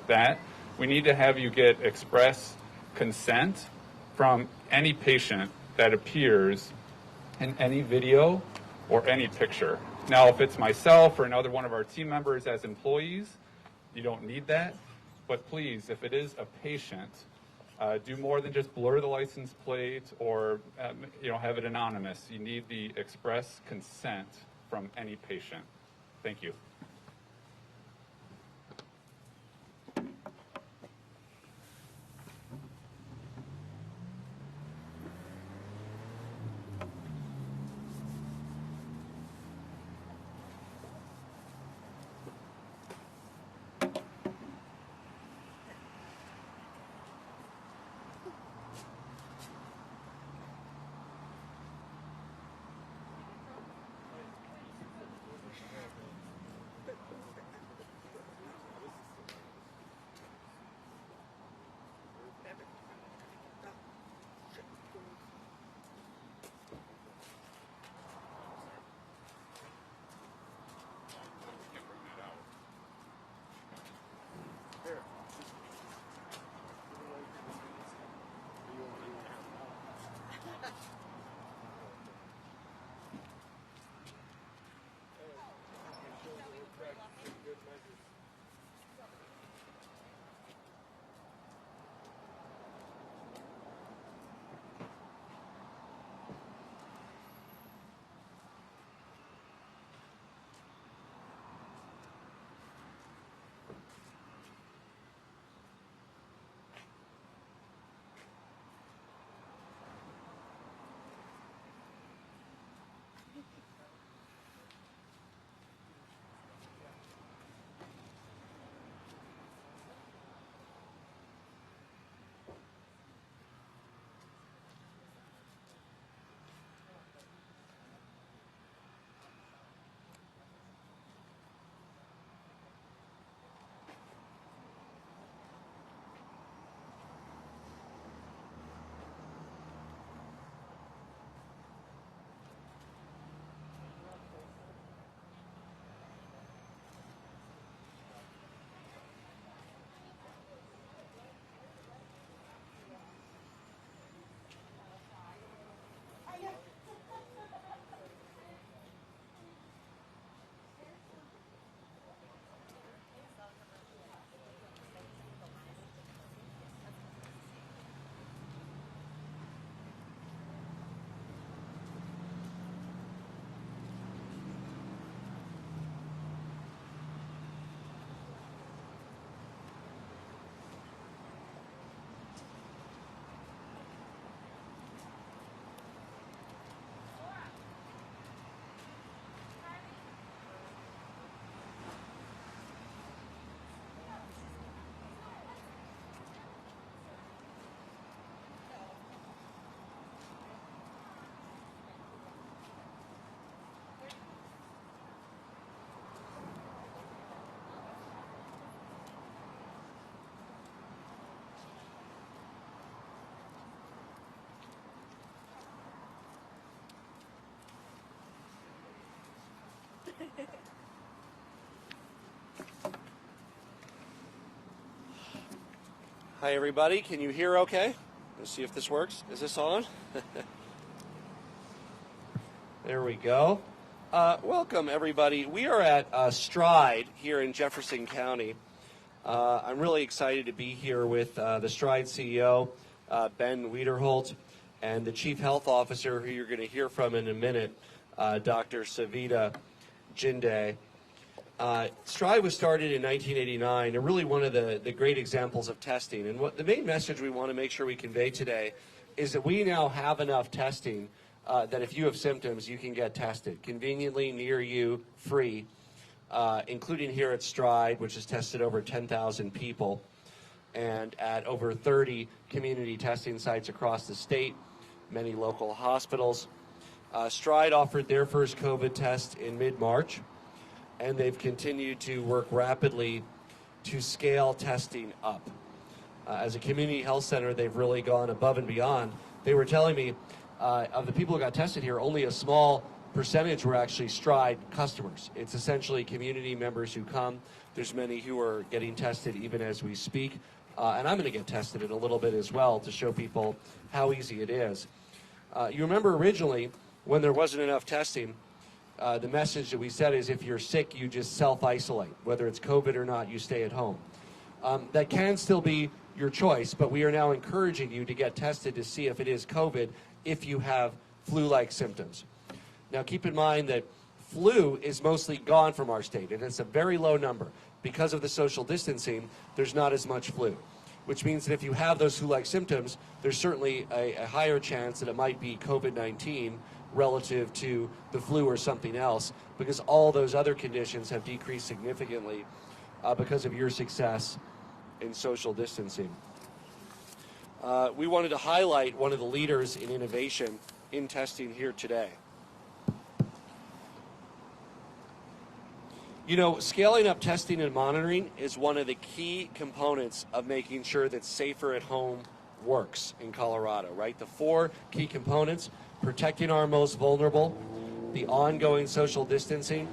that, we need to have you get express consent from any patient that appears in any video or any picture. Now, if it's myself or another one of our team members as employees, you don't need that. But please, if it is a patient, do more than just blur the license plate or have it anonymous. You need the express consent from any patient. Thank you. Hi everybody, can you hear okay? Let's see if this works. Is this on? There we go. Welcome everybody. We are at Stride here in Jefferson County. I'm really excited to be here with the Stride CEO, Ben Wiederholt, and the Chief Health Officer, who you're going to hear from in a minute, Dr. Savita Jinde. Stride was started in 1989 and really one of the great examples of testing. And what the main message we want to make sure we convey today is that we now have enough testing that if you have symptoms, you can get tested conveniently, near you, free, including here at Stride, which has tested over 10,000 people, and at over 30 community testing sites across the state, many local hospitals. Stride offered their first COVID test in mid-March, and they've continued to work rapidly to scale testing up. As a community health center, they've really gone above and beyond. They were telling me, of the people who got tested here, only a small percentage were actually Stride customers. It's essentially community members who come. There's many who are getting tested even as we speak. And I'm going to get tested in a little bit as well to show people how easy it is. You remember originally when there wasn't enough testing, the message that we said is if you're sick, you just self-isolate. Whether it's COVID or not, you stay at home. That can still be your choice, but we are now encouraging you to get tested to see if it is COVID if you have flu-like symptoms. Now keep in mind that flu is mostly gone from our state, and it's a very low number. Because of the social distancing, there's not as much flu, which means that if you have those flu-like symptoms, there's certainly a higher chance that it might be COVID-19 relative to the flu or something else, because all those other conditions have decreased significantly because of your success in social distancing. We wanted to highlight one of the leaders in innovation in testing here today. You know, scaling up testing and monitoring is one of the key components of making sure that safer at home works in Colorado, right? The 4 key components: protecting our most vulnerable, the ongoing social distancing,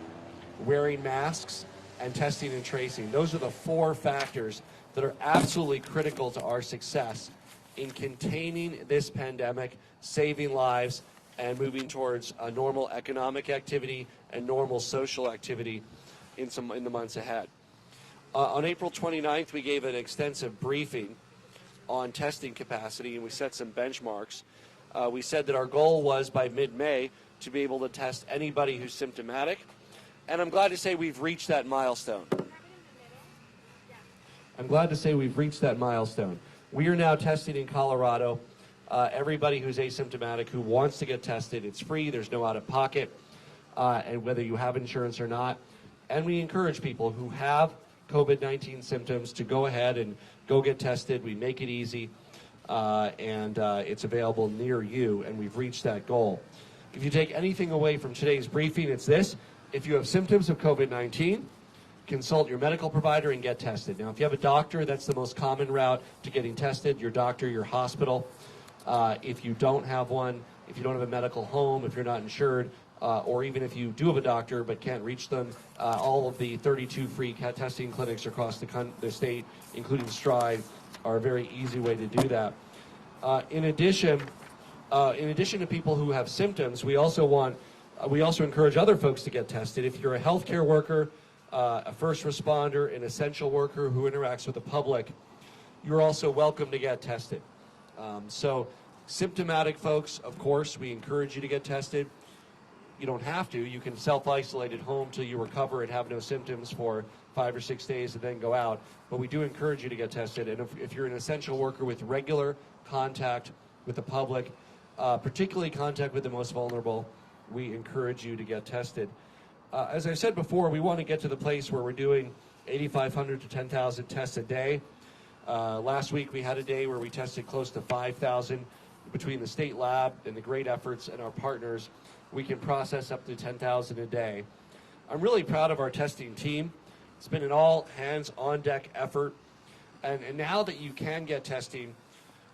wearing masks, and testing and tracing. Those are the 4 factors that are absolutely critical to our success in containing this pandemic, saving lives, and moving towards a normal economic activity and normal social activity in the months ahead. On April 29th, we gave an extensive briefing on testing capacity, and we set some benchmarks. We said that our goal was by mid-May to be able to test anybody who's symptomatic, and I'm glad to say we've reached that milestone. We are now testing in Colorado everybody who's asymptomatic who wants to get tested. It's free, there's no out-of-pocket, and whether you have insurance or not. And we encourage people who have COVID-19 symptoms to go ahead and go get tested. We make it easy, and it's available near you, and we've reached that goal. If you take anything away from today's briefing, it's this: if you have symptoms of COVID-19, consult your medical provider and get tested. Now, if you have a doctor, that's the most common route to getting tested, your doctor, your hospital. If you don't have one, if you don't have a medical home, if you're not insured, or even if you do have a doctor but can't reach them, all of the 32 free testing clinics across the state, including Stride, are a very easy way to do that. In addition to people who have symptoms, we also encourage other folks to get tested. If you're a healthcare worker, a first responder, an essential worker who interacts with the public, you're also welcome to get tested. So symptomatic folks, of course, we encourage you to get tested. You don't have to. You can self-isolate at home till you recover and have no symptoms for 5 or 6 days and then go out. But we do encourage you to get tested. And if you're an essential worker with regular contact with the public, particularly contact with the most vulnerable, we encourage you to get tested. As I said before, we want to get to the place where we're doing 8,500 to 10,000 tests a day. Last week we had a day where we tested close to 5,000. Between the state lab and the great efforts and our partners, we can process up to 10,000 a day. I'm really proud of our testing team. It's been an all hands on deck effort. And now that you can get testing,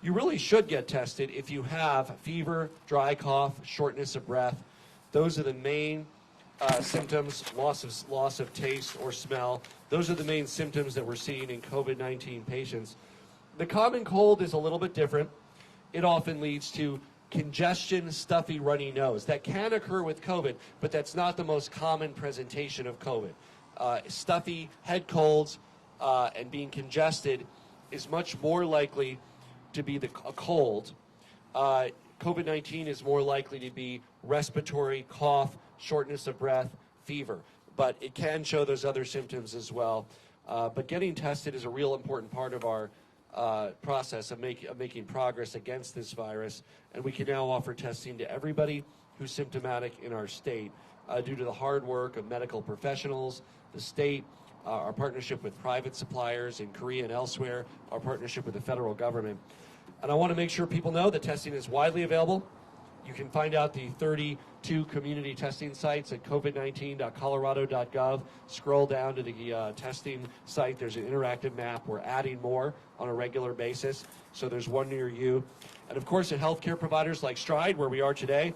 you really should get tested if you have fever, dry cough, shortness of breath. Those are the main symptoms, loss of taste or smell. Those are the main symptoms that we're seeing in COVID-19 patients. The common cold is a little bit different. It often leads to congestion, stuffy, runny nose. That can occur with COVID, but that's not the most common presentation of COVID. Stuffy head colds and being congested is much more likely to be a cold. COVID-19 is more likely to be respiratory, cough, shortness of breath, fever. But it can show those other symptoms as well. But getting tested is a real important part of our process of making progress against this virus, and we can now offer testing to everybody who's symptomatic in our state due to the hard work of medical professionals, the state, our partnership with private suppliers in Korea and elsewhere, our partnership with the federal government. And I want to make sure people know that testing is widely available. You can find out the 32 community testing sites at covid19.colorado.gov. Scroll down to the testing site. There's an interactive map. We're adding more on a regular basis, so there's one near you. And of course, at healthcare providers like Stride, where we are today,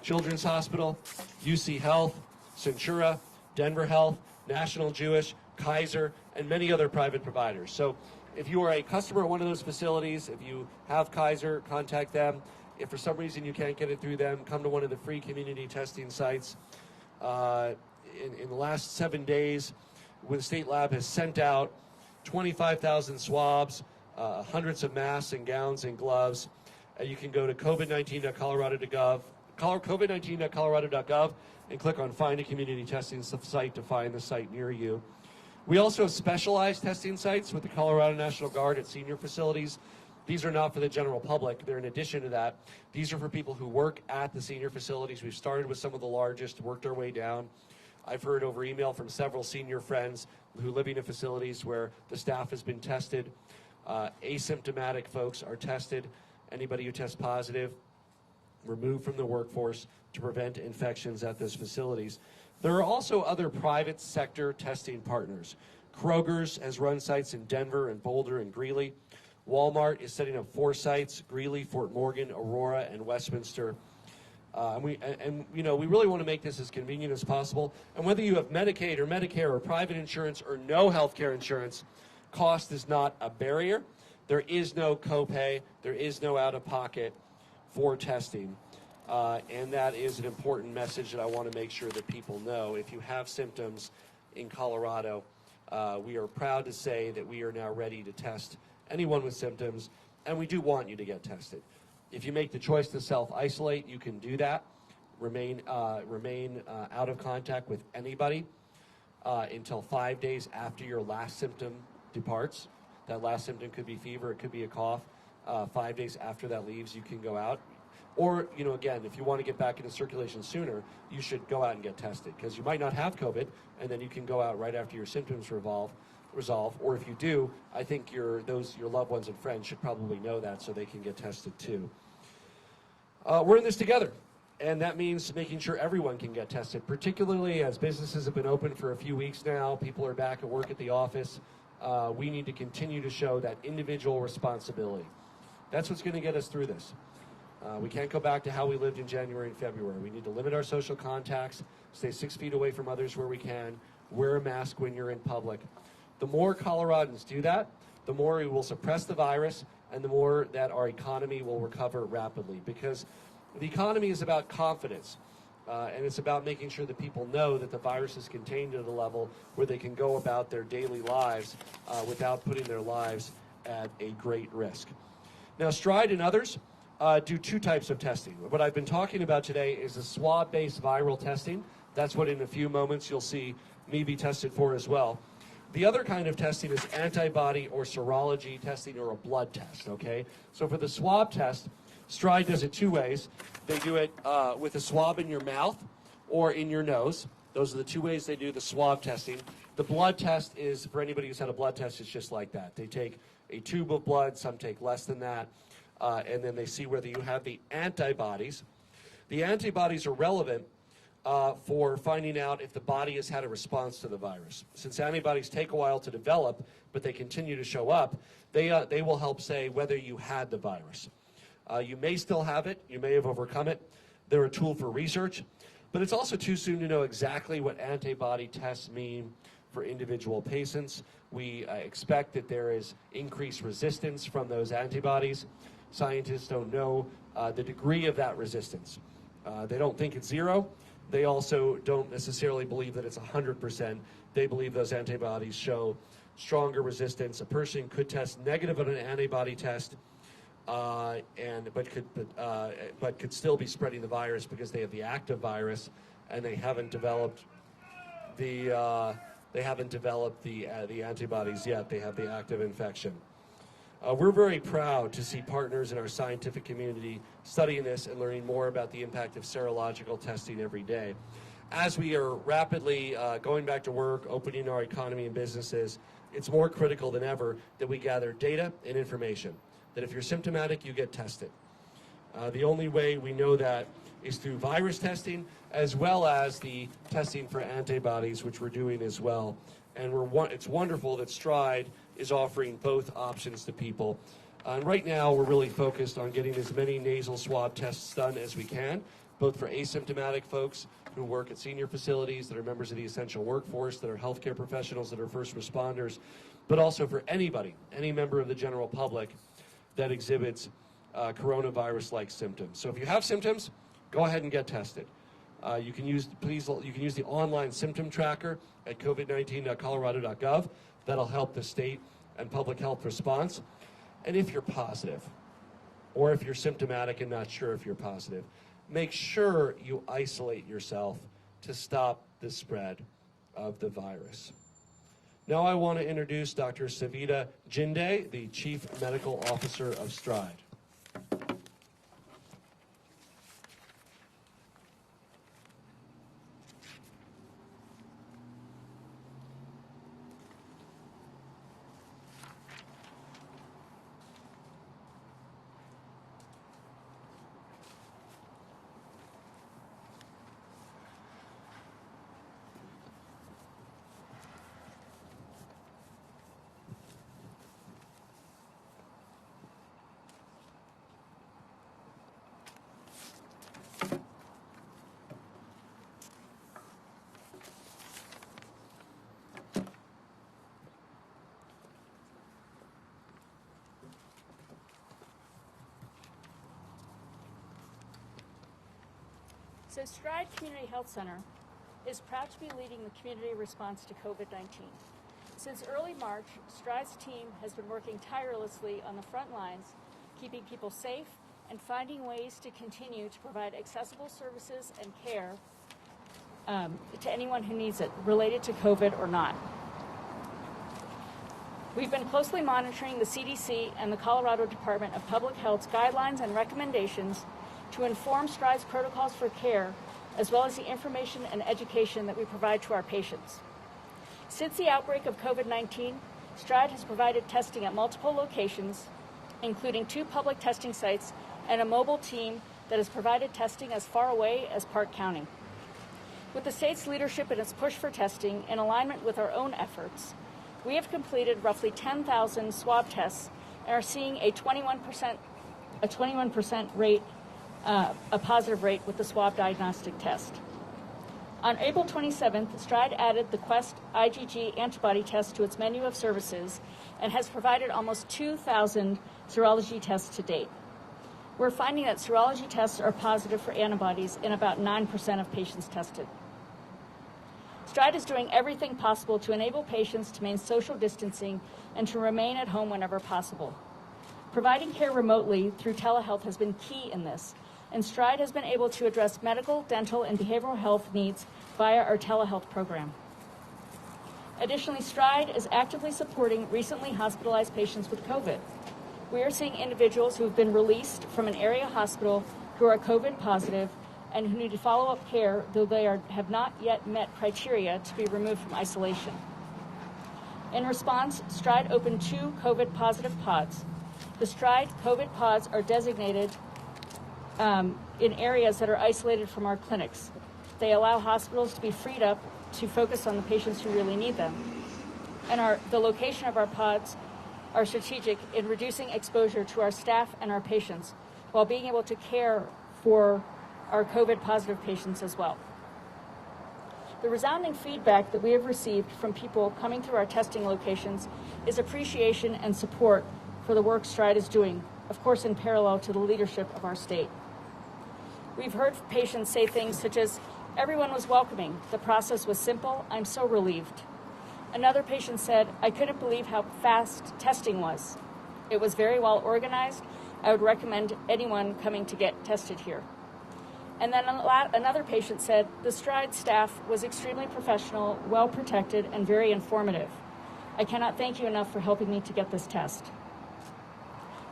Children's Hospital, UC Health, Centura, Denver Health, National Jewish, Kaiser, and many other private providers. So if you are a customer at one of those facilities, if you have Kaiser, contact them. If for some reason you can't get it through them, come to one of the free community testing sites. In the last 7 days, the state lab has sent out 25,000 swabs, hundreds of masks and gowns and gloves. You can go to covid19.colorado.gov and click on Find a Community Testing Site to find the site near you. We also have specialized testing sites with the Colorado National Guard at senior facilities. These are not for the general public. They're in addition to that. These are for people who work at the senior facilities. We've started with some of the largest, worked our way down. I've heard over email from several senior friends who live in facilities where the staff has been tested. Asymptomatic folks are tested. Anybody who tests positive, removed from the workforce to prevent infections at those facilities. There are also other private sector testing partners. Kroger's has run sites in Denver and Boulder and Greeley. Walmart is setting up 4 sites: Greeley, Fort Morgan, Aurora, and Westminster. We really want to make this as convenient as possible. And whether you have Medicaid or Medicare or private insurance or no health care insurance, cost is not a barrier. There is no copay. There is no out-of-pocket for testing. And that is an important message that I want to make sure that people know. If you have symptoms in Colorado, we are proud to say that we are now ready to test anyone with symptoms, and we do want you to get tested. If you make the choice to self-isolate, you can do that. Remain out of contact with anybody until 5 days after your last symptom departs. That last symptom could be fever, it could be a cough. 5 days after that leaves, you can go out. Or, again, if you want to get back into circulation sooner, you should go out and get tested, because you might not have COVID, and then you can go out right after your symptoms resolve. Or if you do, I think your loved ones and friends should probably know that so they can get tested too. We're in this together, and that means making sure everyone can get tested, particularly as businesses have been open for a few weeks now, people are back at work at the office. We need to continue to show that individual responsibility. That's what's going to get us through this. We can't go back to how we lived in January and February. We need to limit our social contacts, stay 6 feet away from others where we can, wear a mask when you're in public. The more Coloradans do that, the more we will suppress the virus and the more that our economy will recover rapidly, because the economy is about confidence. And it's about making sure that people know that the virus is contained at a level where they can go about their daily lives without putting their lives at a great risk. Now, Stride and others do 2 types of testing. What I've been talking about today is a swab-based viral testing. That's what in a few moments you'll see me be tested for as well. The other kind of testing is antibody or serology testing, or a blood test, okay? So for the swab test, Stride does it 2 ways. They do it with a swab in your mouth or in your nose. Those are the 2 ways they do the swab testing. The blood test is, for anybody who's had a blood test, it's just like that. They take a tube of blood, some take less than that, and then they see whether you have the antibodies. The antibodies are relevant for finding out if the body has had a response to the virus. Since antibodies take a while to develop, but they continue to show up, they will help say whether you had the virus. You may still have it. You may have overcome it. They're a tool for research, but it's also too soon to know exactly what antibody tests mean for individual patients. We expect that there is increased resistance from those antibodies. Scientists don't know the degree of that resistance. They don't think it's 0. They also don't necessarily believe that it's 100%. They believe those antibodies show stronger resistance. A person could test negative on an antibody test, but could still be spreading the virus because they have the active virus and they haven't developed the antibodies yet. They have the active infection. We're very proud to see partners in our scientific community studying this and learning more about the impact of serological testing every day. As we are rapidly going back to work, opening our economy and businesses, it's more critical than ever that we gather data and information, that if you're symptomatic, you get tested. The only way we know that is through virus testing, as well as the testing for antibodies, which we're doing as well. And it's wonderful that Stride is offering both options to people. And right now, we're really focused on getting as many nasal swab tests done as we can. both for asymptomatic folks who work at senior facilities, that are members of the essential workforce, that are healthcare professionals, that are first responders, but also for anybody, any member of the general public that exhibits coronavirus-like symptoms. So if you have symptoms, go ahead and get tested. You can use the online symptom tracker at covid19.colorado.gov. That'll help the state and public health response. And if you're positive, or if you're symptomatic and not sure if you're positive, make sure you isolate yourself to stop the spread of the virus. Now I want to introduce Dr. Savita Jinde, the Chief Medical Officer of Stride. So Stride Community Health Center is proud to be leading the community response to COVID-19. Since early March, Stride's team has been working tirelessly on the front lines, keeping people safe and finding ways to continue to provide accessible services and care to anyone who needs it, related to COVID or not. We've been closely monitoring the CDC and the Colorado Department of Public Health's guidelines and recommendations to inform Stride's protocols for care, as well as the information and education that we provide to our patients. Since the outbreak of COVID-19, Stride has provided testing at multiple locations, including 2 public testing sites and a mobile team that has provided testing as far away as Park County. With the state's leadership in its push for testing, in alignment with our own efforts, we have completed roughly 10,000 swab tests and are seeing a 21% rate, a positive rate with the swab diagnostic test. On April 27th, Stride added the Quest IgG antibody test to its menu of services and has provided almost 2,000 serology tests to date. We're finding that serology tests are positive for antibodies in about 9% of patients tested. Stride is doing everything possible to enable patients to maintain social distancing and to remain at home whenever possible. Providing care remotely through telehealth has been key in this, and Stride has been able to address medical, dental, and behavioral health needs via our telehealth program. Additionally, Stride is actively supporting recently hospitalized patients with COVID. We are seeing individuals who have been released from an area hospital who are COVID positive and who need follow-up care, though they have not yet met criteria to be removed from isolation. In response, Stride opened 2 COVID positive pods. The Stride COVID pods are designated in areas that are isolated from our clinics. They allow hospitals to be freed up to focus on the patients who really need them. And the location of our pods are strategic in reducing exposure to our staff and our patients, while being able to care for our COVID positive patients as well. The resounding feedback that we have received from people coming through our testing locations is appreciation and support for the work Stride is doing, of course in parallel to the leadership of our state. We've heard patients say things such as, "Everyone was welcoming. The process was simple. I'm so relieved." Another patient said, "I couldn't believe how fast testing was. It was very well organized. I would recommend anyone coming to get tested here." And then another patient said, "The Stride staff was extremely professional, well protected, and very informative. I cannot thank you enough for helping me to get this test."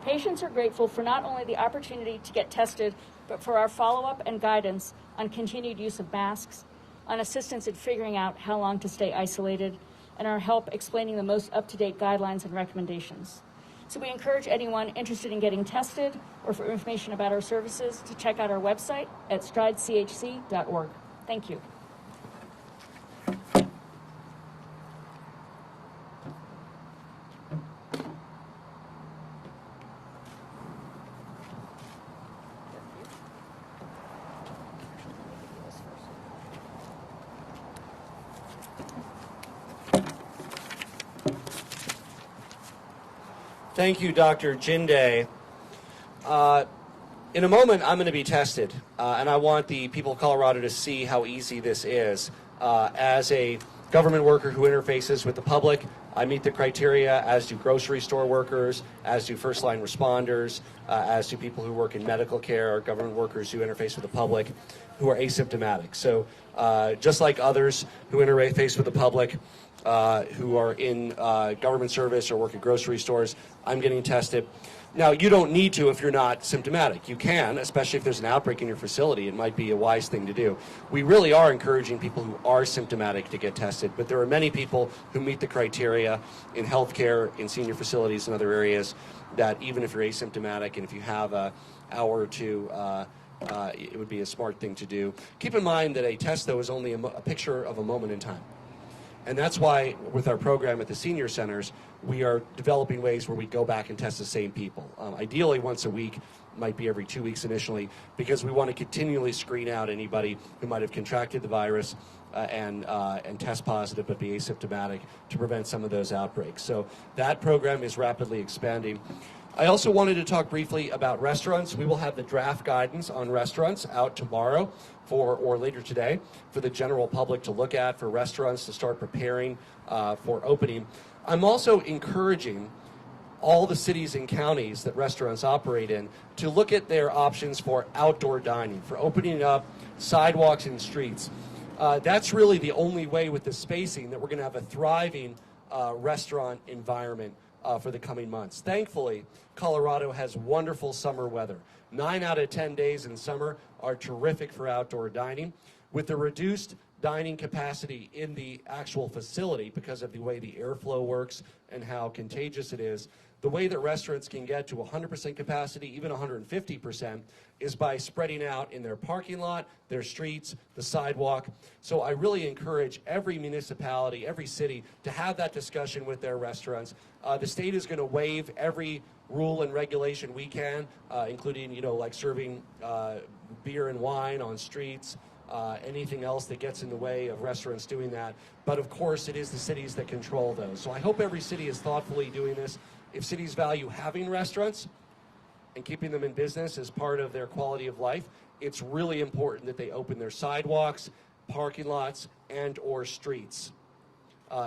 Patients are grateful for not only the opportunity to get tested, but for our follow-up and guidance on continued use of masks, on assistance in figuring out how long to stay isolated, and our help explaining the most up-to-date guidelines and recommendations. So we encourage anyone interested in getting tested or for information about our services to check out our website at stridechc.org. Thank you. Thank you, Dr. Jinde. In a moment, I'm going to be tested, and I want the people of Colorado to see how easy this is. As a government worker who interfaces with the public, I meet the criteria, as do grocery store workers, as do first-line responders, as do people who work in medical care, or government workers who interface with the public who are asymptomatic. So just like others who interface with the public, who are in government service or work at grocery stores, I'm getting tested. Now, you don't need to if you're not symptomatic. You can, especially if there's an outbreak in your facility. It might be a wise thing to do. We really are encouraging people who are symptomatic to get tested, but there are many people who meet the criteria in healthcare, in senior facilities, and other areas that even if you're asymptomatic and if you have an hour or two, it would be a smart thing to do. Keep in mind that a test, though, is only a picture of a moment in time. And that's why, with our program at the senior centers, we are developing ways where we go back and test the same people. Ideally, once a week, might be every 2 weeks initially, because we want to continually screen out anybody who might have contracted the virus and test positive but be asymptomatic to prevent some of those outbreaks. So that program is rapidly expanding. I also wanted to talk briefly about restaurants. We will have the draft guidance on restaurants out tomorrow or later today for the general public to look at, for restaurants to start preparing for opening. I'm also encouraging all the cities and counties that restaurants operate in to look at their options for outdoor dining, for opening up sidewalks and streets. That's really the only way with the spacing that we're going to have a thriving restaurant environment for the coming months. Thankfully, Colorado has wonderful summer weather. 9 out of 10 days in summer are terrific for outdoor dining. With the reduced dining capacity in the actual facility because of the way the airflow works and how contagious it is, the way that restaurants can get to 100% capacity, even 150%, is by spreading out in their parking lot, their streets, the sidewalk. So I really encourage every municipality, every city to have that discussion with their restaurants. The state is going to waive every rule and regulation we can, including, like serving beer and wine on streets, anything else that gets in the way of restaurants doing that. But of course, it is the cities that control those. So I hope every city is thoughtfully doing this. If cities value having restaurants and keeping them in business as part of their quality of life, it's really important that they open their sidewalks, parking lots, and or streets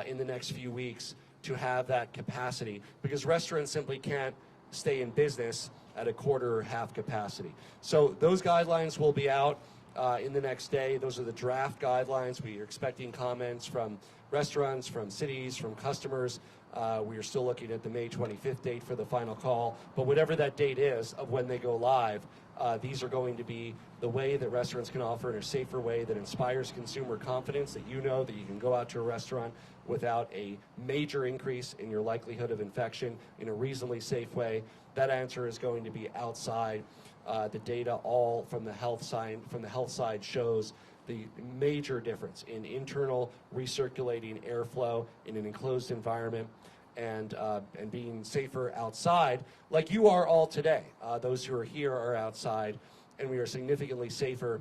in the next few weeks to have that capacity, because restaurants simply can't stay in business at a quarter or half capacity. So those guidelines will be out in the next day. Those are the draft guidelines. We are expecting comments from restaurants, from cities, from customers. We are still looking at the May 25th date for the final call. But whatever that date is of when they go live, these are going to be the way that restaurants can offer in a safer way that inspires consumer confidence, that you know that you can go out to a restaurant without a major increase in your likelihood of infection in a reasonably safe way. That answer is going to be outside. The data all from the health side shows the major difference in internal recirculating airflow in an enclosed environment and being safer outside, like you are all today. Those who are here are outside, and we are significantly safer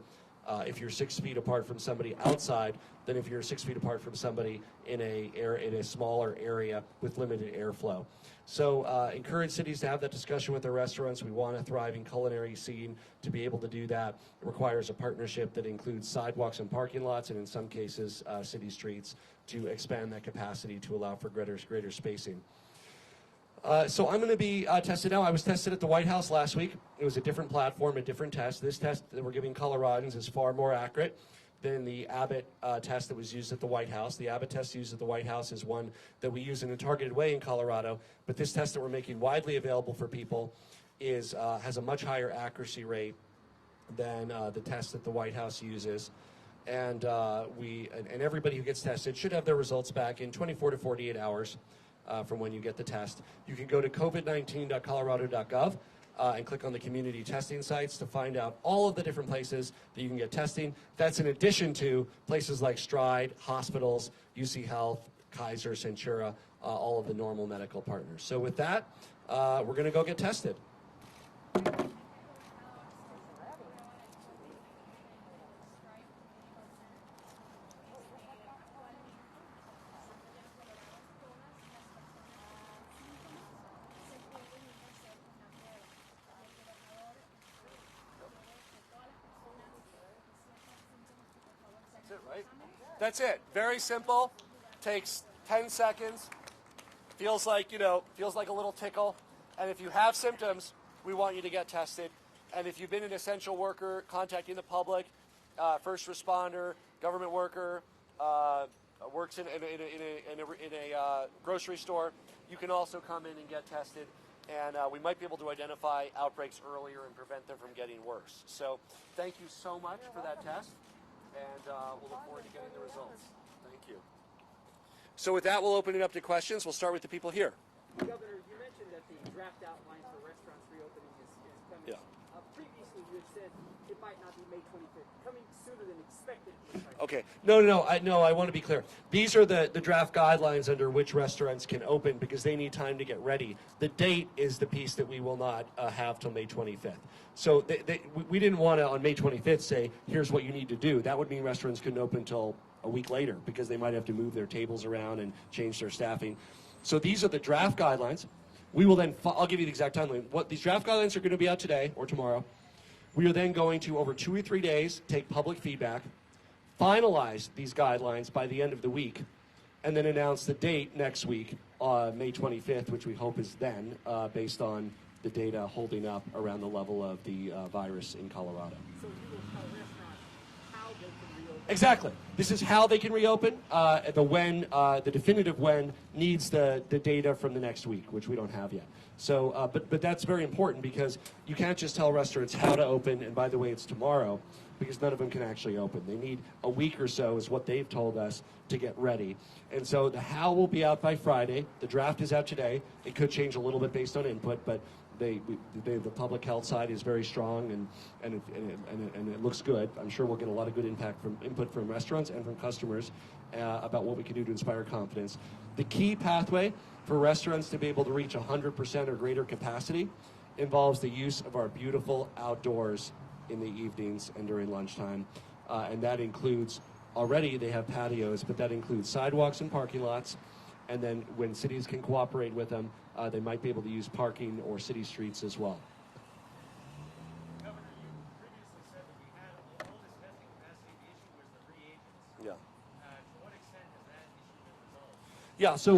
if you're 6 feet apart from somebody outside than if you're 6 feet apart from somebody in a smaller area with limited airflow. So encourage cities to have that discussion with their restaurants. We want a thriving culinary scene. To be able to do that, it requires a partnership that includes sidewalks and parking lots, and in some cases, city streets, to expand that capacity to allow for greater spacing. So I'm going to be tested now. I was tested at the White House last week. It was a different platform, a different test. This test that we're giving Coloradans is far more accurate than the Abbott test that was used at the White House. The Abbott test used at the White House is one that we use in a targeted way in Colorado, but this test that we're making widely available for people has a much higher accuracy rate than the test that the White House uses. And everybody who gets tested should have their results back in 24 to 48 hours from when you get the test. You can go to covid19.colorado.gov and click on the community testing sites to find out all of the different places that you can get testing. That's in addition to places like Stride, hospitals, UC Health, Kaiser, Centura, all of the normal medical partners. So with that, we're going to go get tested. right? That's it. Very simple. Takes 10 seconds. Feels like, feels like a little tickle. And if you have symptoms, we want you to get tested. And if you've been an essential worker contacting the public, first responder, government worker, works in a grocery store, you can also come in and get tested. And we might be able to identify outbreaks earlier and prevent them from getting worse. So thank you so much for that test. And we'll look forward to getting the results. Thank you. So with that, we'll open it up to questions. We'll start with the people here. Governor, you mentioned that the draft outline for restaurants reopening is coming. Yeah. Previously, you had said it might not be May 25th, coming sooner than expected. Okay. No, I want to be clear. These are the draft guidelines under which restaurants can open because they need time to get ready. The date is the piece that we will not have till May 25th. So we didn't want to, on May 25th, say, here's what you need to do. That would mean restaurants couldn't open until a week later because they might have to move their tables around and change their staffing. So these are the draft guidelines. We will then, I'll give you the exact timeline. These draft guidelines are going to be out today or tomorrow. We are then going to, over 2 or 3 days, take public feedback, finalize these guidelines by the end of the week, and then announce the date next week, May 25th, which we hope is then, based on the data holding up around the level of the virus in Colorado. So you will tell restaurants how they can reopen? Exactly. This is how they can reopen. The definitive when needs the data from the next week, which we don't have yet. So, but that's very important because you can't just tell restaurants how to open, and by the way, it's tomorrow, because none of them can actually open. They need a week or so, is what they've told us, to get ready. And so the how will be out by Friday. The draft is out today. It could change a little bit based on input, but the public health side is very strong and it looks good. I'm sure we'll get a lot of good input from restaurants and from customers about what we can do to inspire confidence. The key pathway for restaurants to be able to reach 100% or greater capacity involves the use of our beautiful outdoors in the evenings and during lunchtime. And that includes, already they have patios, but that includes sidewalks and parking lots. And then when cities can cooperate with them, they might be able to use parking or city streets as well. Governor, you previously said that we had all this testing capacity. The issue was the reagents. Yeah. To what extent has that issue been resolved? Yeah, so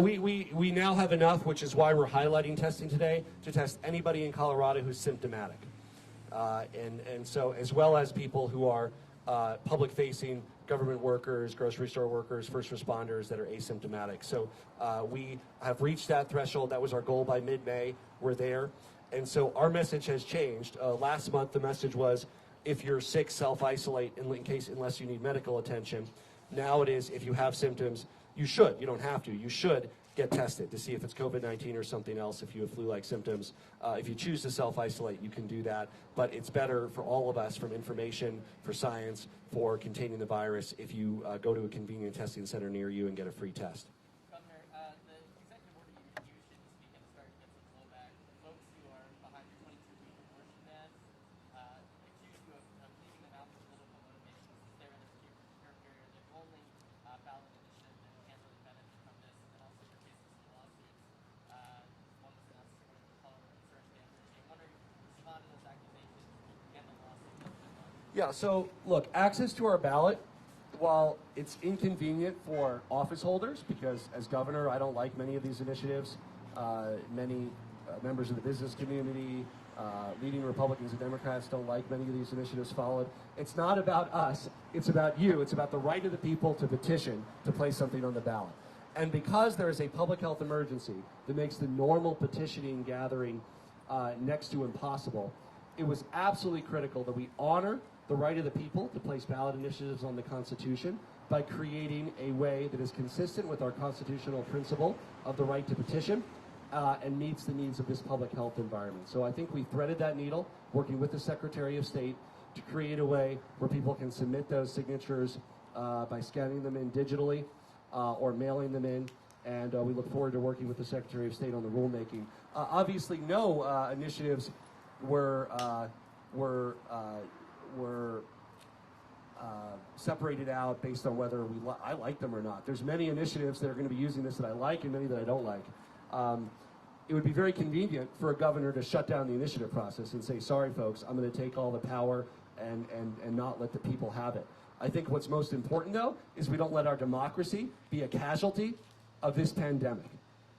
we now have enough, which is why we're highlighting testing today, to test anybody in Colorado who's symptomatic. And so as well as people who are public-facing government workers, grocery store workers, first responders that are asymptomatic. So we have reached that threshold. That was our goal by mid-May. We're there. And so our message has changed. Last month, the message was, if you're sick, self-isolate unless you need medical attention. Now it is, if you have symptoms, you should. You don't have to. You should get tested to see if it's COVID-19 or something else, if you have flu-like symptoms. If you choose to self-isolate, you can do that. But it's better for all of us, from information, for science, for containing the virus, if you go to a convenient testing center near you and get a free test. Governor, the executive order you should speak at the start to get some blowback. The folks who are behind the 22-week abortion bans accuse you of leaving them out for political motivations. They're in a secure period. They're only ballot initiative and can't really benefit from this. And then also you're facing some lawsuits. One was announced according to the Colorado Insurance Ban. I'm wondering, respond to those accusations and the lawsuits. Yeah, so look, access to our ballot, while it's inconvenient for office holders, because as governor, I don't like many of these initiatives. Many members of the business community, leading Republicans and Democrats don't like many of these initiatives followed. It's not about us, it's about you. It's about the right of the people to petition to place something on the ballot. And because there is a public health emergency that makes the normal petitioning gathering next to impossible, it was absolutely critical that we honor the right of the people to place ballot initiatives on the Constitution by creating a way that is consistent with our constitutional principle of the right to petition and meets the needs of this public health environment. So I think we threaded that needle, working with the Secretary of State, to create a way where people can submit those signatures by scanning them in digitally or mailing them in. And we look forward to working with the Secretary of State on the rulemaking. Obviously, no initiatives were separated out based on whether I like them or not. There's many initiatives that are going to be using this that I like and many that I don't like. It would be very convenient for a governor to shut down the initiative process and say, sorry folks, I'm going to take all the power and not let the people have it. I think what's most important, though, is we don't let our democracy be a casualty of this pandemic.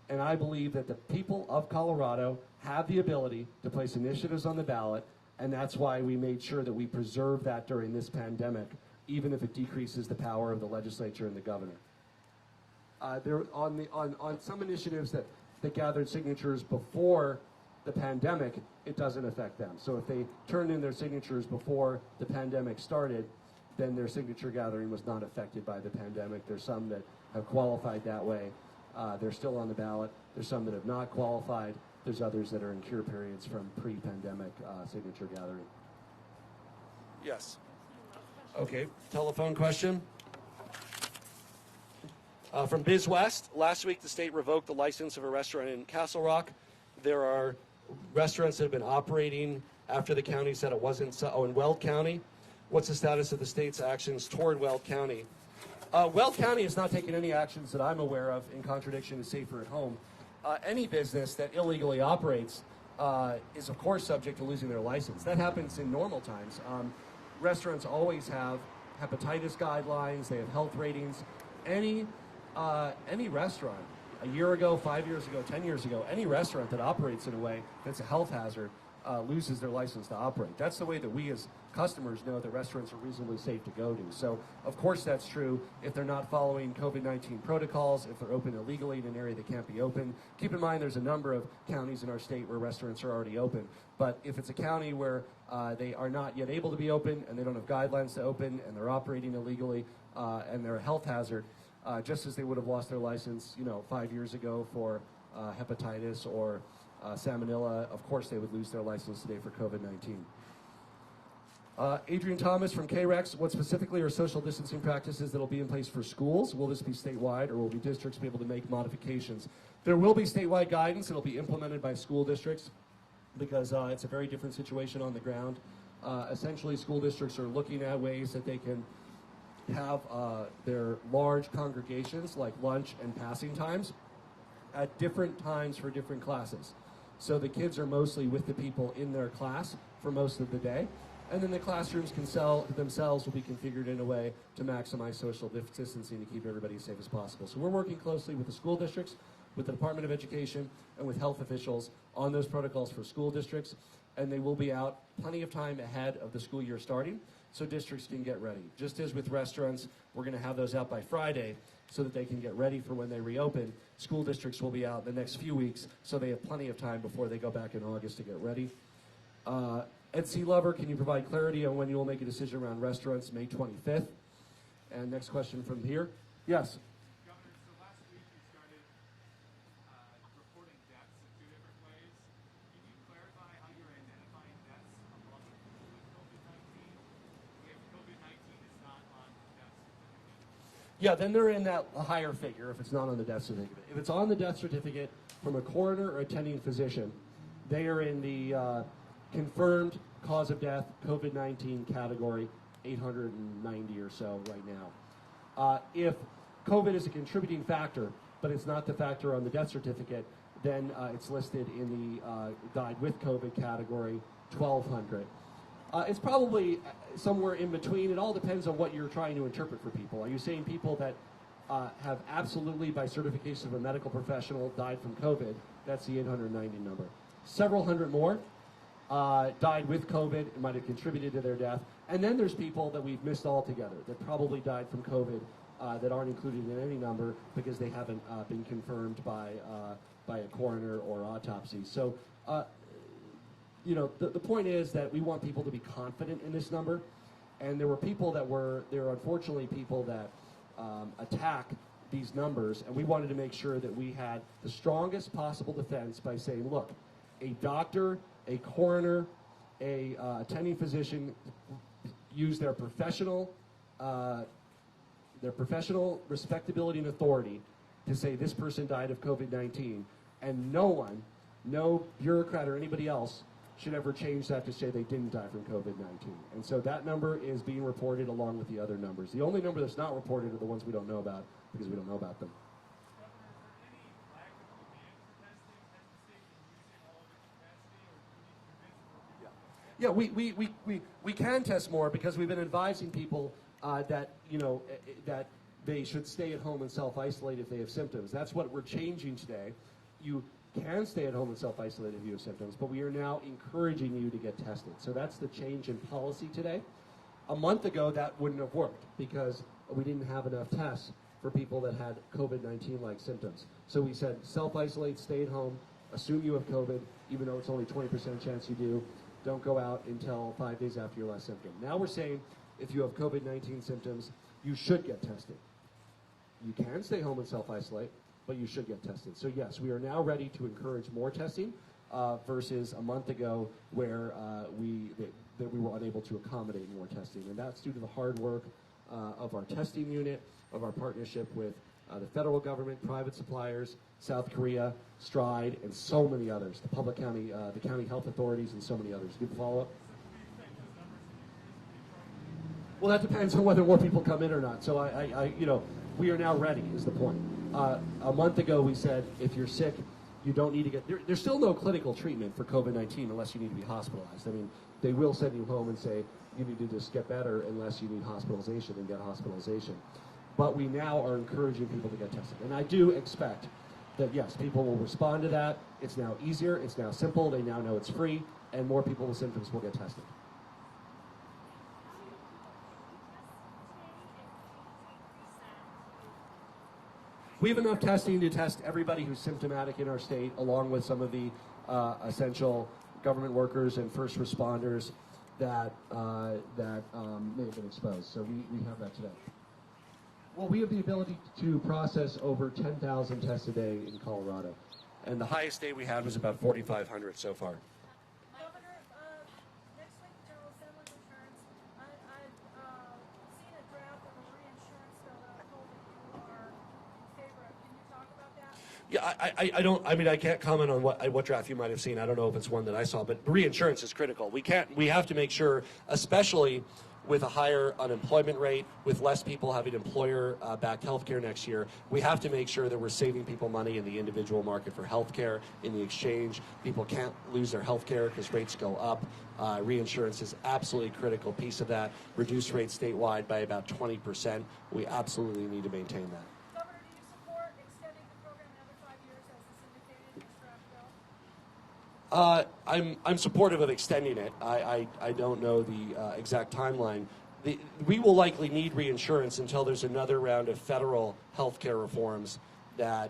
And I believe that the people of Colorado have the ability to place initiatives on the ballot, and that's why we made sure that we preserve that during this pandemic, even if it decreases the power of the legislature and the governor. On some initiatives that gathered signatures before the pandemic, it doesn't affect them. So if they turned in their signatures before the pandemic started, then their signature gathering was not affected by the pandemic. There's some that have qualified that way. They're still on the ballot. There's some that have not qualified. There's others that are in cure periods from pre-pandemic signature gathering. Yes. Okay, telephone question. From Biz West, last week the state revoked the license of a restaurant in Castle Rock. There are restaurants that have been operating after the county said it wasn't so. In Weld County, what's the status of the state's actions toward Weld County? Weld County has not taken any actions that I'm aware of in contradiction to Safer at Home. Any business that illegally operates is of course subject to losing their license. That happens in normal times. Restaurants always have hepatitis guidelines, they have health ratings. Any restaurant, a year ago, 5 years ago, 10 years ago, any restaurant that operates in a way that's a health hazard loses their license to operate. That's the way that we as customers know that restaurants are reasonably safe to go to. So, of course, that's true if they're not following COVID-19 protocols, if they're open illegally in an area that can't be open. Keep in mind there's a number of counties in our state where restaurants are already open. But if it's a county where they are not yet able to be open and they don't have guidelines to open and they're operating illegally and they're a health hazard, just as they would have lost their license, 5 years ago for hepatitis or salmonella, of course they would lose their license today for COVID-19. Adrian Thomas from KREX, what specifically are social distancing practices that will be in place for schools? Will this be statewide or will districts be able to make modifications? There will be statewide guidance that will be implemented by school districts because it's a very different situation on the ground. Essentially, school districts are looking at ways that they can have their large congregations like lunch and passing times at different times for different classes. So the kids are mostly with the people in their class for most of the day. And then the classrooms themselves will be configured in a way to maximize social distancing to keep everybody as safe as possible. So we're working closely with the school districts, with the Department of Education, and with health officials on those protocols for school districts. And they will be out plenty of time ahead of the school year starting so districts can get ready. Just as with restaurants, we're going to have those out by Friday so that they can get ready for when they reopen. School districts will be out the next few weeks so they have plenty of time before they go back in August to get ready. Ed C. Lover, can you provide clarity on when you will make a decision around restaurants May 25th? And next question from here. Yes. Governor, so last week you started reporting deaths in two different ways. Can you clarify how you're identifying deaths among people with COVID-19 if COVID-19 is not on the death certificate? Yeah, then they're in that higher figure if it's not on the death certificate. If it's on the death certificate from a coroner or attending physician, they are in the confirmed cause of death, COVID-19 category, 890 or so right now. If COVID is a contributing factor, but it's not the factor on the death certificate, then it's listed in the died with COVID category, 1,200. It's probably somewhere in between. It all depends on what you're trying to interpret for people. Are you saying people that have absolutely, by certification of a medical professional, died from COVID? That's the 890 number. Several hundred more died with COVID. It might have contributed to their death. And then there's people that we've missed altogether that probably died from COVID that aren't included in any number because they haven't been confirmed by a coroner or autopsy. So, the point is that we want people to be confident in this number. And there are unfortunately people that attack these numbers, and we wanted to make sure that we had the strongest possible defense by saying, look, a doctor, a coroner, a attending physician use their professional respectability and authority to say this person died of COVID-19, and no one, no bureaucrat or anybody else should ever change that to say they didn't die from COVID-19. And so that number is being reported along with the other numbers. The only number that's not reported are the ones we don't know about because we don't know about them. Yeah, we can test more because we've been advising people that that they should stay at home and self-isolate if they have symptoms. That's what we're changing today. You can stay at home and self-isolate if you have symptoms, but we are now encouraging you to get tested. So that's the change in policy today. A month ago, that wouldn't have worked because we didn't have enough tests for people that had COVID-19-like symptoms. So we said self-isolate, stay at home, assume you have COVID, even though it's only 20% chance you do. Don't go out until 5 days after your last symptom. Now we're saying if you have COVID-19 symptoms, you should get tested. You can stay home and self-isolate, but you should get tested. So yes, we are now ready to encourage more testing versus a month ago where we were unable to accommodate more testing. And that's due to the hard work of our testing unit, of our partnership with the federal government, private suppliers, South Korea, Stride, and so many others, the public county, the county health authorities, and so many others. Good follow-up? Well, that depends on whether more people come in or not. So we are now ready is the point. A month ago we said if you're sick, you don't need to get, there's still no clinical treatment for COVID-19 unless you need to be hospitalized. I mean, they will send you home and say you need to just get better unless you need hospitalization and get hospitalization. But we now are encouraging people to get tested. And I do expect that, yes, people will respond to that. It's now easier, it's now simple, they now know it's free, and more people with symptoms will get tested. We have enough testing to test everybody who's symptomatic in our state, along with some of the essential government workers and first responders that may have been exposed. So we have that today. Well, we have the ability to process over 10,000 tests a day in Colorado. And the highest day we had was about 4,500 so far. Governor, next week the General Assembly returns. I've seen a draft of a reinsurance bill that I'm told that you are in favor of. Can you talk about that? Yeah, I can't comment on what draft you might have seen. I don't know if it's one that I saw, but reinsurance is critical. We have to make sure, especially with a higher unemployment rate, with less people having employer-backed health care next year, we have to make sure that we're saving people money in the individual market for health care, in the exchange. People can't lose their health care because rates go up. Reinsurance is absolutely a critical piece of that. Reduce rates statewide by about 20%. We absolutely need to maintain that. Governor, do you support extending the program another 5 years as is indicated in this draft bill? I'm supportive of extending it. I don't know the exact timeline. We will likely need reinsurance until there's another round of federal health care reforms that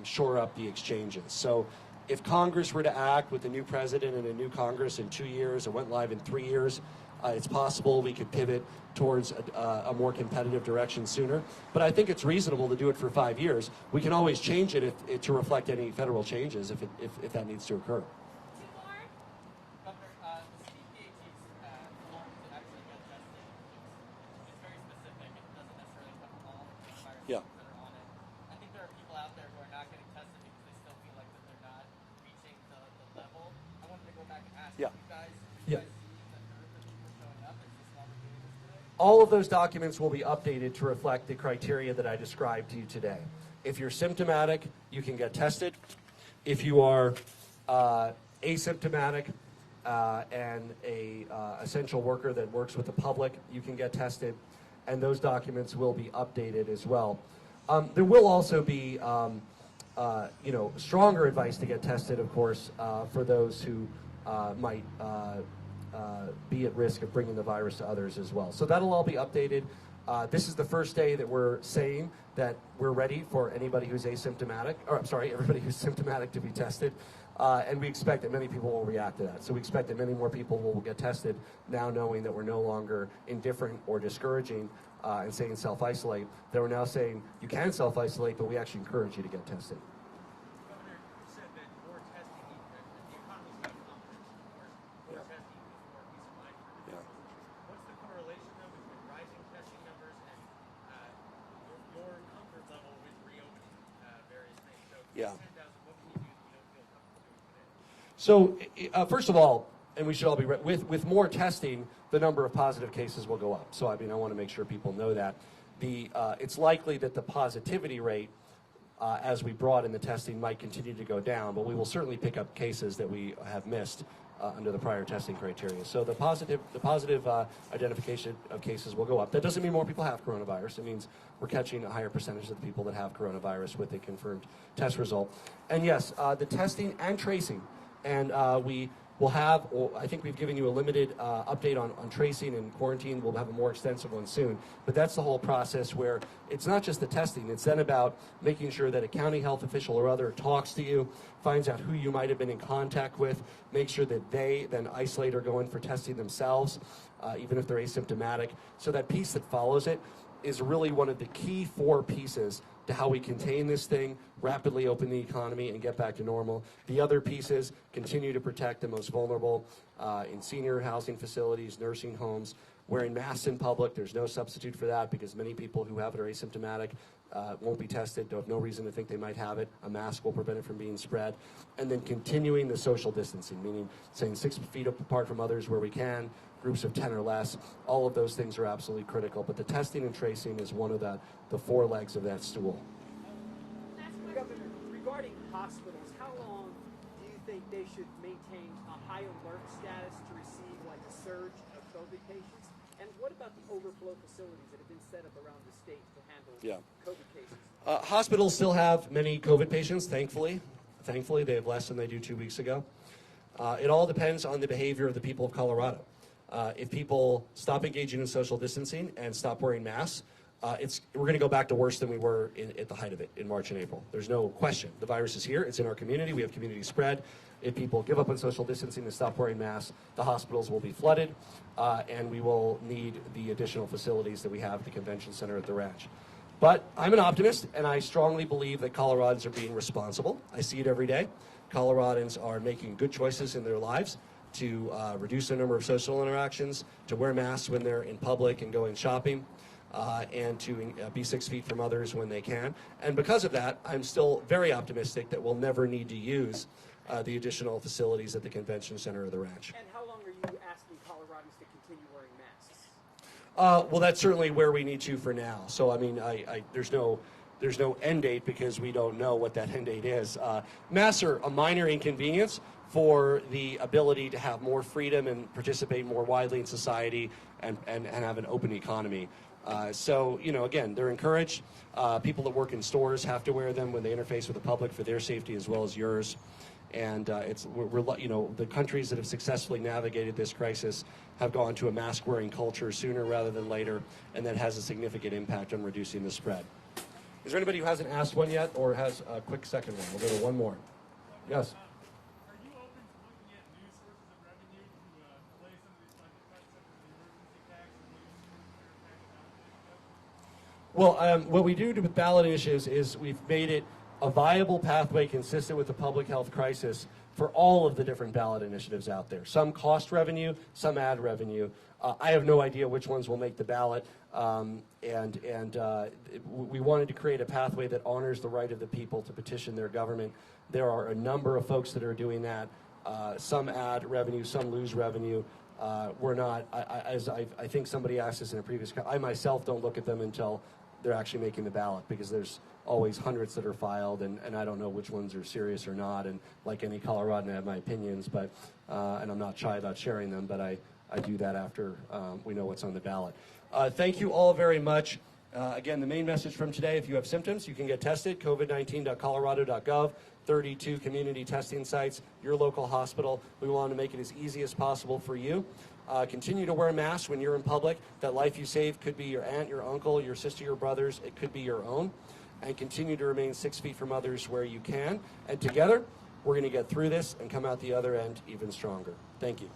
shore up the exchanges. So if Congress were to act with a new president and a new Congress in 2 years, it went live in 3 years, it's possible we could pivot towards a more competitive direction sooner. But I think it's reasonable to do it for 5 years. We can always change it to reflect any federal changes if that needs to occur. Governor, the CPHE's form to actually get tested, it's very specific. It doesn't necessarily cover all the viruses Yeah. that are on it. I think there are people out there who are not getting tested because they still feel like that they're not reaching the level. I wanted to go back and ask Yeah. you guys Yeah. see the dearth of people showing up? Is this why we're doing this today? All of those documents will be updated to reflect the criteria that I described to you today. If you're symptomatic, you can get tested. If you are asymptomatic and a essential worker that works with the public, you can get tested, and those documents will be updated as well. There will also be stronger advice to get tested, of course, for those who might be at risk of bringing the virus to others as well. So that'll all be updated. This is the first day that we're saying that we're ready for anybody who's asymptomatic, everybody who's symptomatic to be tested. And we expect that many people will react to that. So we expect that many more people will get tested now, knowing that we're no longer indifferent or discouraging and saying self-isolate. That we're now saying you can self-isolate, but we actually encourage you to get tested. Governor, you said that more testing, the economy's not confidence. More testing means more peace of mind for Yeah. businesses. What's the correlation, though, between rising testing numbers and your comfort level with reopening various things? So, Yeah. 10,000, what can you do that you don't feel comfortable doing today? So first of all, and we should all be with more testing, the number of positive cases will go up. So I want to make sure people know that. It's likely that the positivity rate, as we broaden the testing, might continue to go down, but we will certainly pick up cases that we have missed under the prior testing criteria. So the positive identification of cases will go up. That doesn't mean more people have coronavirus. It means we're catching a higher percentage of the people that have coronavirus with a confirmed test result. And yes, the testing and tracing, and we will have, I think we've given you a limited update on tracing and quarantine. We'll have a more extensive one soon. But that's the whole process where it's not just the testing. It's then about making sure that a county health official or other talks to you, finds out who you might have been in contact with, make sure that they then isolate or go in for testing themselves, even if they're asymptomatic. So that piece that follows it is really one of the key 4 pieces to how we contain this thing, rapidly open the economy, and get back to normal. The other pieces continue to protect the most vulnerable in senior housing facilities, nursing homes, wearing masks in public. There's no substitute for that because many people who have it are asymptomatic, won't be tested, don't have no reason to think they might have it. A mask will prevent it from being spread. And then continuing the social distancing, meaning staying 6 feet apart from others where we can, groups of 10 or less. All of those things are absolutely critical. But the testing and tracing is one of the 4 legs of that stool. Governor, regarding hospitals, how long do you think they should maintain a high alert status to receive like a surge of COVID patients? And what about the overflow facilities that have been set up around the state to handle COVID cases? Hospitals still have many COVID patients, thankfully. Thankfully, they have less than they do 2 weeks ago. It all depends on the behavior of the people of Colorado. If people stop engaging in social distancing and stop wearing masks, we're going to go back to worse than we were at the height of it in March and April. There's no question. The virus is here. It's in our community. We have community spread. If people give up on social distancing and stop wearing masks, the hospitals will be flooded, and we will need the additional facilities that we have at the convention center at the ranch. But I'm an optimist, and I strongly believe that Coloradans are being responsible. I see it every day. Coloradans are making good choices in their lives to reduce the number of social interactions, to wear masks when they're in public and going shopping, and to be 6 feet from others when they can. And because of that, I'm still very optimistic that we'll never need to use the additional facilities at the convention center or the ranch. And how long are you asking Coloradans to continue wearing masks? Well, that's certainly where we need to for now. So, I mean, there's no end date because we don't know what that end date is. Masks are a minor inconvenience for the ability to have more freedom and participate more widely in society and have an open economy. So, you know, again, they're encouraged. People that work in stores have to wear them when they interface with the public for their safety as well as yours. And the countries that have successfully navigated this crisis have gone to a mask-wearing culture sooner rather than later, and that has a significant impact on reducing the spread. Is there anybody who hasn't asked one yet or has a quick second one? We'll go to one more. Yes. Are you open to looking at new sources of revenue to delay some of these budget cuts, such as the emergency tax and the Well, what we do with ballot initiatives is we've made it a viable pathway consistent with the public health crisis for all of the different ballot initiatives out there. Some cost revenue, some ad revenue. I have no idea which ones will make the ballot, we wanted to create a pathway that honors the right of the people to petition their government. There are a number of folks that are doing that. Some add revenue, some lose revenue. We're not, I think somebody asked this in a previous, I myself don't look at them until they're actually making the ballot because there's always hundreds that are filed and I don't know which ones are serious or not. And like any Coloradan, I have my opinions, but and I'm not shy about sharing them, but I do that after we know what's on the ballot. Thank you all very much. Again, the main message from today, if you have symptoms, you can get tested, covid19.colorado.gov, 32 community testing sites, your local hospital. We want to make it as easy as possible for you. Continue to wear masks when you're in public. That life you save could be your aunt, your uncle, your sister, your brothers. It could be your own. And continue to remain 6 feet from others where you can. And together, we're going to get through this and come out the other end even stronger. Thank you.